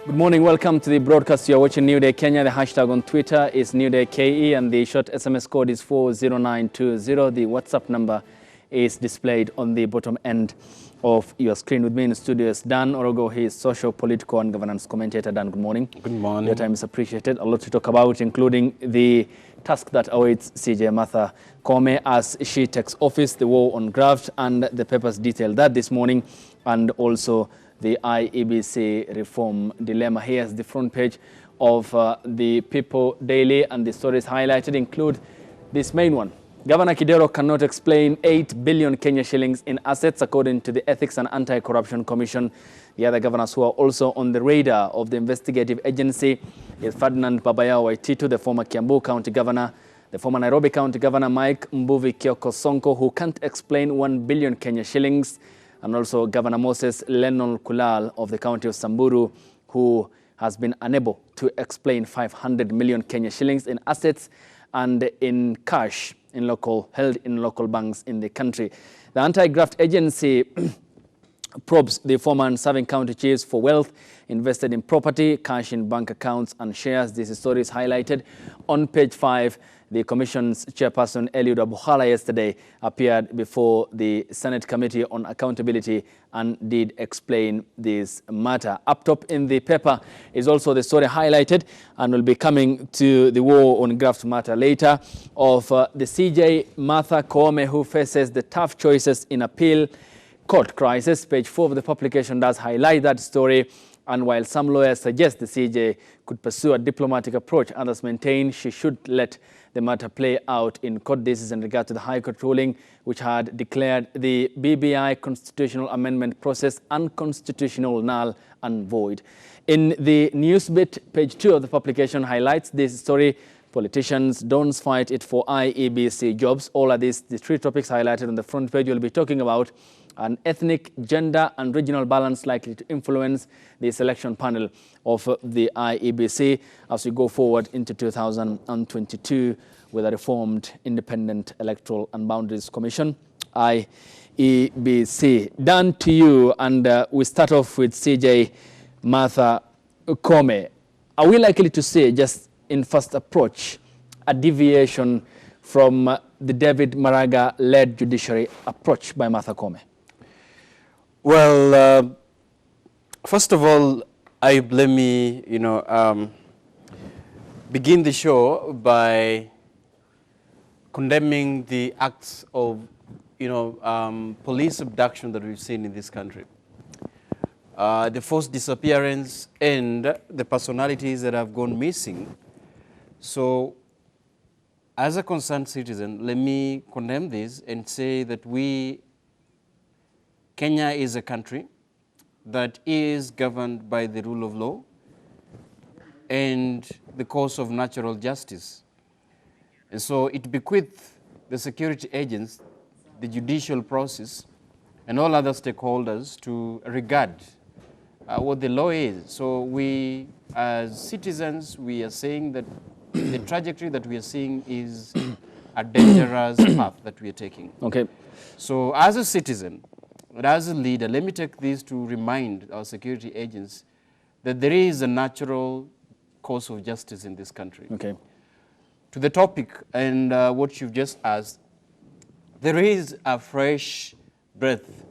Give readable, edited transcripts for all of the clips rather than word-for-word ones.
Good morning, welcome to the broadcast. You are watching New Day Kenya. The hashtag on Twitter is NewDayKE and the short SMS code is 40920. The WhatsApp number is displayed on the bottom end of your screen. With me in the studio is Dan Orogo. He is social, political and governance commentator. Dan, good morning. Good morning. Your time is appreciated. A lot to talk about, including the task that awaits CJ Martha Koome as she takes office, the war on graft, and the papers detail that this morning, and also the IEBC reform dilemma. Here's the front page of the People Daily, and the stories highlighted include this main one. Governor Kidero cannot explain 8 billion Kenya shillings in assets, according to the Ethics and Anti-Corruption Commission. The other governors who are also on the radar of the investigative agency is Ferdinand Babayao Waititu, the former Kiambu County Governor, the former Nairobi County Governor Mike Mbuvi Kioko Sonko, who can't explain 1 billion Kenya shillings, and also Governor Moses Lennon Kulal of the county of Samburu, who has been unable to explain 500 million Kenya shillings in assets and in cash held in local banks in the country. The anti-graft agency probes the former and serving county chiefs for wealth invested in property, cash in bank accounts and shares. This story is highlighted on page 5. The Commission's chairperson, Eliud Abuhala, yesterday appeared before the Senate Committee on Accountability and did explain this matter. Up top in the paper is also the story highlighted, and we'll be coming to the war on graft matter later, of the CJ Martha Koome, who faces the tough choices in appeal court crisis. Page 4 of the publication does highlight that story. And while some lawyers suggest the CJ could pursue a diplomatic approach, others maintain she should let the matter play out in court. This is in regard to the High Court ruling, which had declared the BBI constitutional amendment process unconstitutional, null and void. In the news bit, page 2 of the publication highlights this story. Politicians don't fight it for IEBC jobs. All of these, the three topics highlighted on the front page. We'll be talking about an ethnic, gender and regional balance likely to influence the selection panel of the IEBC as we go forward into 2022 with a reformed Independent Electoral and Boundaries Commission, IEBC. Dan, to you, and we start off with CJ Martha Koome. Are we likely to see, just in first approach, a deviation from the David Maraga-led judiciary approach by Martha Koome? Well, first of all, let me, begin the show by condemning the acts of, police abduction that we've seen in this country. The forced disappearance and the personalities that have gone missing. So, as a concerned citizen, let me condemn this and say that Kenya is a country that is governed by the rule of law and the course of natural justice. And so it bequeaths the security agents, the judicial process, and all other stakeholders to regard what the law is. So we, as citizens, we are saying that the trajectory that we are seeing is a dangerous path that we are taking. Okay. So as a citizen, but as a leader, let me take this to remind our security agents that there is a natural course of justice in this country. Okay. To the topic and what you've just asked, there is a fresh breath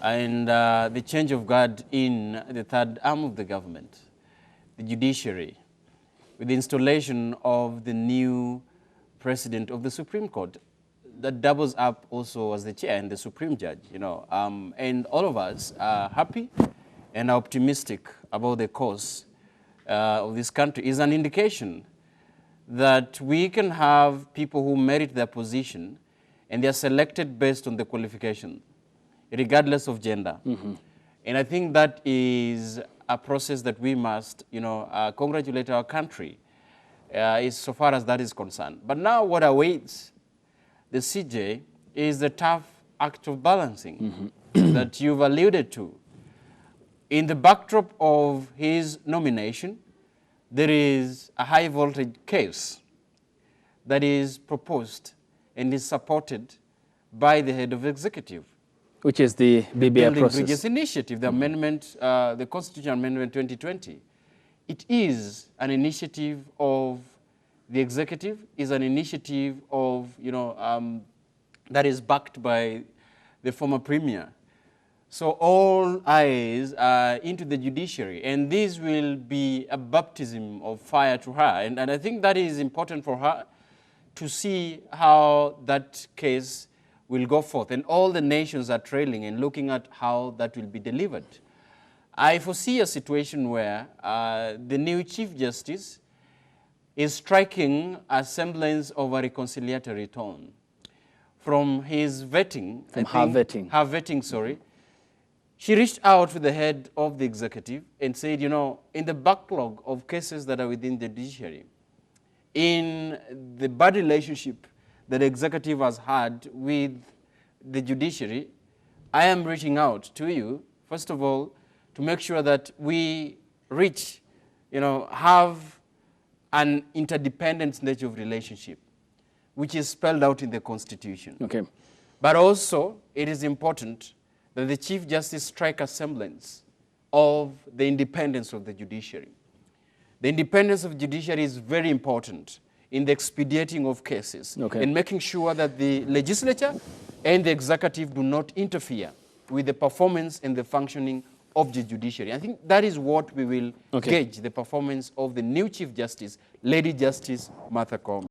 and the change of guard in the third arm of the government, the judiciary, with the installation of the new president of the Supreme Court that doubles up also as the chair and the Supreme Judge, and all of us are happy and are optimistic about the course of this country. Is an indication that we can have people who merit their position and they are selected based on the qualification, regardless of gender. And I think that is a process that we must, congratulate our country is so far as that is concerned. But now what awaits the CJ is the tough act of balancing that you've alluded to. In the backdrop of his nomination, there is a high voltage case that is proposed and is supported by the head of executive. Which is the BBI Building process. Bridges Initiative, the amendment, the Constitutional Amendment 2020. It is an initiative of the executive, is an initiative of, that is backed by the former premier. So all eyes are into the judiciary, and this will be a baptism of fire to her. And I think that is important for her to see how that case will go forth. And all the nations are trailing and looking at how that will be delivered. I foresee a situation where the new Chief Justice is striking a semblance of a reconciliatory tone. From his vetting, her vetting, sorry, she reached out to the head of the executive and said, in the backlog of cases that are within the judiciary, in the bad relationship that the executive has had with the judiciary, I am reaching out to you, first of all, to make sure that we reach, have an interdependent nature of relationship, which is spelled out in the Constitution. Okay. But also, it is important that the Chief Justice strike a semblance of the independence of the judiciary. The independence of the judiciary is very important in the expediting of cases, and making sure that the legislature and the executive do not interfere with the performance and the functioning of the judiciary. I think that is what we will gauge the performance of the new Chief Justice, Lady Justice Martha Koome.